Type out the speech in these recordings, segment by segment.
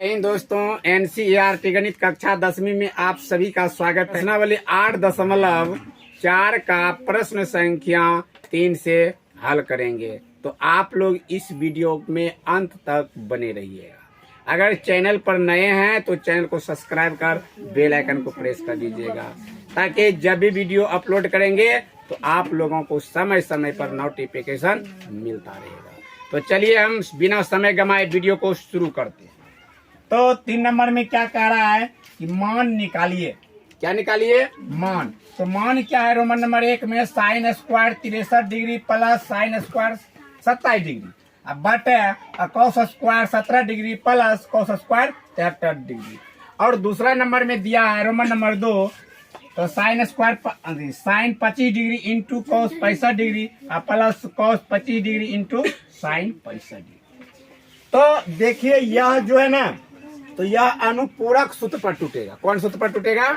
इन दोस्तों एनसीईआरटी गणित कक्षा 10वीं में आप सभी का स्वागत है। प्रश्नावली 8.4 का प्रश्न संख्या 3 से हल करेंगे, तो आप लोग इस वीडियो में अंत तक बने रहिएगा। अगर चैनल पर नए हैं तो चैनल को सब्सक्राइब कर बेल आइकन को प्रेस कर दीजिएगा, ताकि जब भी वीडियो अपलोड करेंगे तो आप लोगों को समय समय पर नोटिफिकेशन मिलता रहेगा। तो चलिए हम बिना समय गंवाए वीडियो को शुरू करते हैं। तो 3 नंबर में क्या कह रहा है कि मान निकालिए। क्या निकालिए? मान। तो मान क्या है? रोमन नंबर 1 में sine square 63 degree plus sine square 27 degree, अब बटे cos square 17 degree plus cos square 73 degree. और दूसरा नंबर में दिया है रोमन नंबर 2, तो sine square sine 25 degree into cos 65 degree plus cos 25 degree into sine 65 degree. तो देखिए यह जो है ना, तो यह अनुपूरक सूत्र पर टूटेगा। कौन सूत्र पर टूटेगा?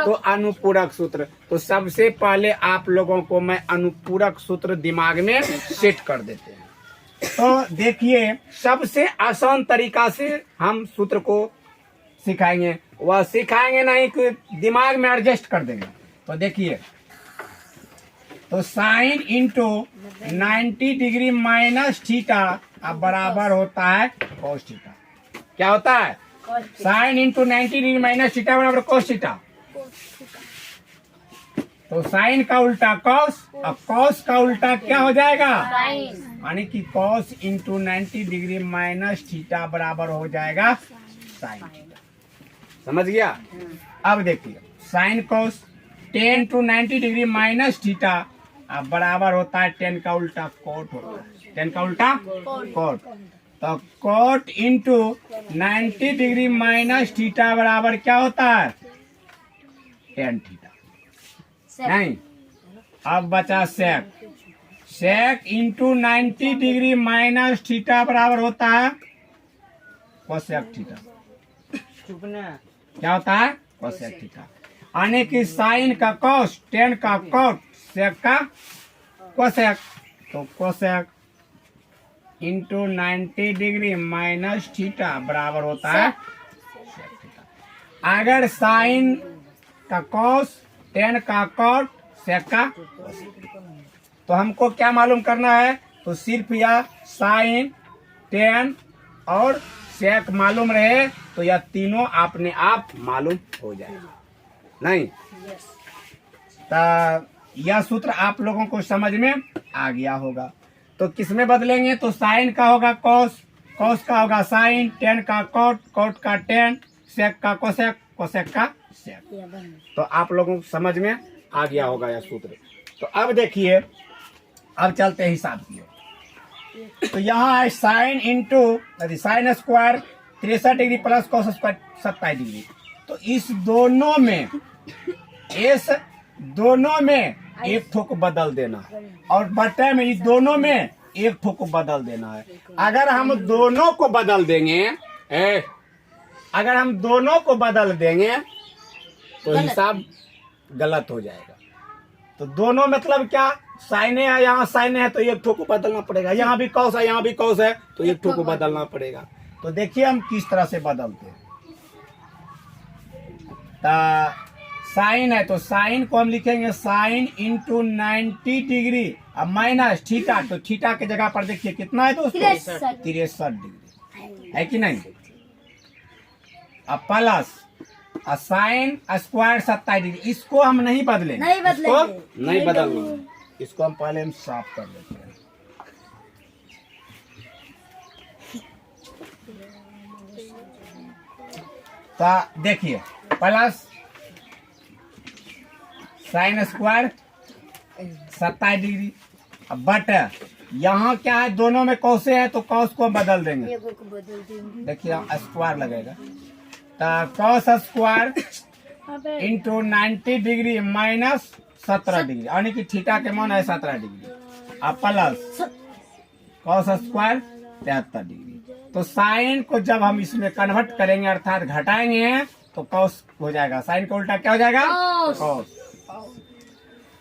तो अनुपूरक सूत्र। तो सबसे पहले आप लोगों को मैं अनुपूरक सूत्र दिमाग में सेट कर देते हैं। तो देखिए सबसे आसान तरीका से हम सूत्र को सिखाएंगे, वह सिखाएंगे नहीं कि दिमाग में एडजस्ट कर देंगे। तो देखिए, तो sine into 90 degree minus theta अब बराबर होता है कॉस थीटा। क्या होता है? Sine into 90 degree minus theta बराबर कॉस थीटा। तो साइन का उल्टा कॉस, अब कॉस का उल्टा क्या हो जाएगा? यानी कि cos into 90 degree minus theta बराबर हो जाएगा साइन थीटा। समझ गया? अब देखिए sine cos 10 to 90 degree minus theta अब बराबर होता है 10 का उल्टा कोट होता है। 10 का उल्टा कोट। तो cot into 90 degree minus theta बराबर क्या होता है? tan theta. नहीं, अब बचा sec. Sec into 90 degree minus theta बराबर होता है कोसेक थीटा। क्या होता है? Cosec theta. यानी कि साइन का कॉस, tan का कोट, सेक का कोसेक। तो cosec into 90 degree minus theta बराबर होता है सेक थीटा। अगर साइन का कॉस, tan का कॉट, सेक का कोसेक, तो हमको क्या मालूम करना है? तो सिर्फ यह साइन, tan और सेक मालूम रहे तो यह तीनों अपने आप मालूम हो जाएगा। नहीं, तो यह सूत्र आप लोगों को समझ में आ गया होगा। तो किसमें बदलेंगे? तो साइन का होगा कॉस, कॉस का होगा साइन, tan का कॉट, कॉट का tan, सेक का कोसेक, कोसेक का सेक। तो आप लोगों को समझ में आ गया होगा यह सूत्र। तो अब देखिए, अब चलते हैं हिसाब किए। तो यहाँ है sine into sine square 63 degree plus cos square 27 degree. तो इस दोनों में एक ठो को बदल देना है, और बटे में इस दोनों में एक ठो को बदल देना है। अगर हम दोनों को बदल देंगे तो हिसाब गलत हो जाएगा। तो दोनों मतलब क्या? साइने है, यहाँ साइने है तो एक ठो को बदलना पड़ेगा। यहाँ भी कॉस है, यहाँ भी कॉस है तो एक ठो को बदलना पड़ेगा। तो देखिए हम किस तरह से बदलते हैं। साइन है तो साइन को हम लिखेंगे साइन इंटू 90 डिग्री अब माइनस थीटा, तो थीटा के जगह पर देखिए कितना है दोस्तों? 63 डिग्री है कि नहीं। अब प्लस साइन स्क्वायर 27 डिग्री, इसको हम नहीं बदलेंगे, नहीं बदलना। इसको हम पहले हम साफ कर लेते हैं। तो देखिए प्लस साइन स्क्वायर 27 डिग्री, अब बट यहाँ क्या है? दोनों में कौसे है तो कॉस को बदल देंगे। देखिए स्क्वायर लगेगा, तो cos square into 90 degree minus 17 degree, यानी कि थीटा के मान है 17 डिग्री, अब प्लस कॉस स्क्वायर 73 डिग्री। तो साइन को जब हम इसमें कन्वर्ट करेंगे अर्थात घटाएंगे तो कॉस हो जाएगा। साइन का उल्टा क्या हो जाएगा? कॉस।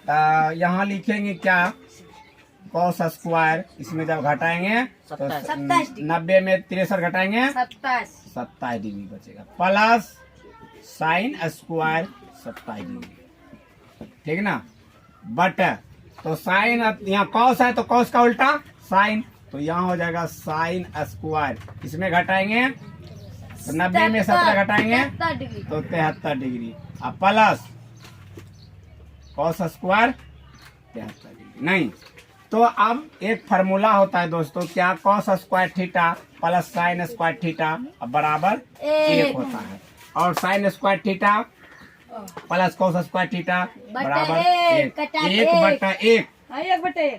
यहाँ लिखेंगे क्या? कॉस स्क्वायर, इसमें जब घटाएंगे तो 27 डिग्री। 90 में 63 घटाएंगे 27 डिग्री बचेगा, प्लस साइन स्क्वायर 27 डिग्री, ठीक ना। बट तो साइन, यहाँ कॉस है तो कॉस का उल्टा साइन, तो यहाँ हो जाएगा साइन स्क्वायर, इसमें घटाएंगे तो 90 में 17 घटाएंगे 73 डिग्री। तो 73 डिग्री, अब प्लस कॉस स्क्वायर 73 डिग्री। नहीं तो अब एक फार्मूला होता है दोस्तों, क्या, cos square theta plus sine square theta बराबर 1 होता है, और sine square theta plus cos square theta बराबर 1 कटा 1/1 हाँ, 1/1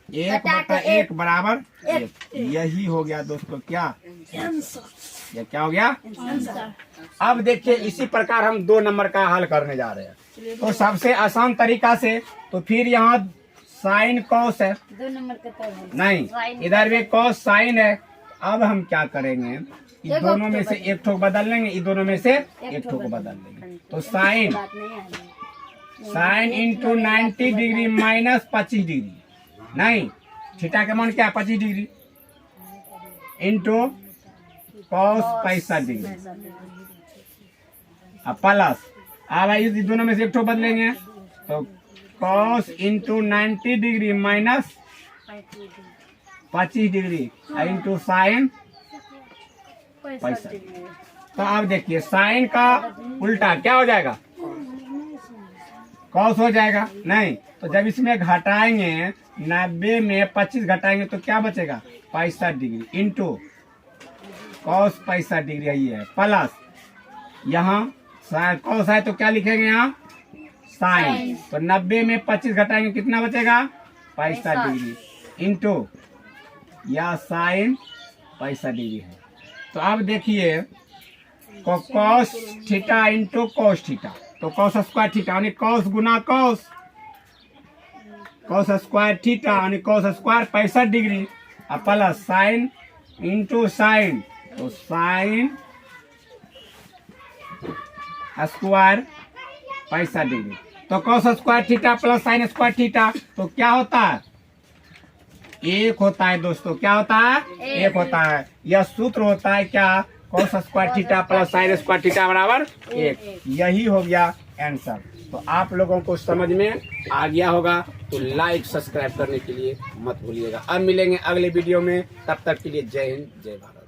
1/1 बराबर 1। यही हो गया दोस्तों क्या, ये क्या हो गया। अब देखिए इसी प्रकार हम 2 नंबर का हल करने जा रहे हैं, तो सबसे आसान तरीका से, तो फिर यहाँ साइन कॉस है, 2 नंबर का तो नहीं इधर भी कॉस साइन है। अब हम क्या करेंगे, इन दोनों में से एक ठोक बदल लेंगे, इन दोनों में से एक ठोक बदल लेंगे, तो साइन बात नहीं है। Sine into 90 degree minus 25 degree, नहीं थीटा का मान क्या 25 डिग्री, इंटू कॉस 65 डिग्री, अब प्लस, अब इस दोनों में से एक ठोक बदलेंगे, तो cos into 90 degree minus 25 degree into sine 65 degree. तो अब देखिए साइन का उल्टा क्या हो जाएगा, कॉस हो जाएगा, नहीं तो जब इसमें घटाएंगे 90 में 25 घटाएंगे तो क्या बचेगा 65 डिग्री इंटू कॉस 65 डिग्री यही है, प्लस यहाँ कॉस है तो क्या लिखेंगे यहाँ साइन, तो 90 में 25 घटाएंगे कितना बचेगा 65 डिग्री इंटू या साइन 65 डिग्री है। तो अब देखिए cos theta into cos theta, तो कॉस स्क्वायर थीटा यानी कॉस गुना कॉस, कॉस स्क्वायर थीटा यानी कॉस स्क्वायर 65 डिग्री, अब प्लस साइन इंटू साइन, तो साइन स्क्वायर 65 डिग्री, तो cos square theta plus sine square theta तो क्या होता है 1 होता है दोस्तों, क्या होता है 1 होता है। यह सूत्र होता है क्या, cos square theta plus sine square theta बराबर 1। यही हो गया आंसर। तो आप लोगों को समझ में आ गया होगा, तो लाइक सब्सक्राइब करने के लिए मत भूलिएगा। अब मिलेंगे अगले वीडियो में, तब तक के लिए जय हिंद जय भारत।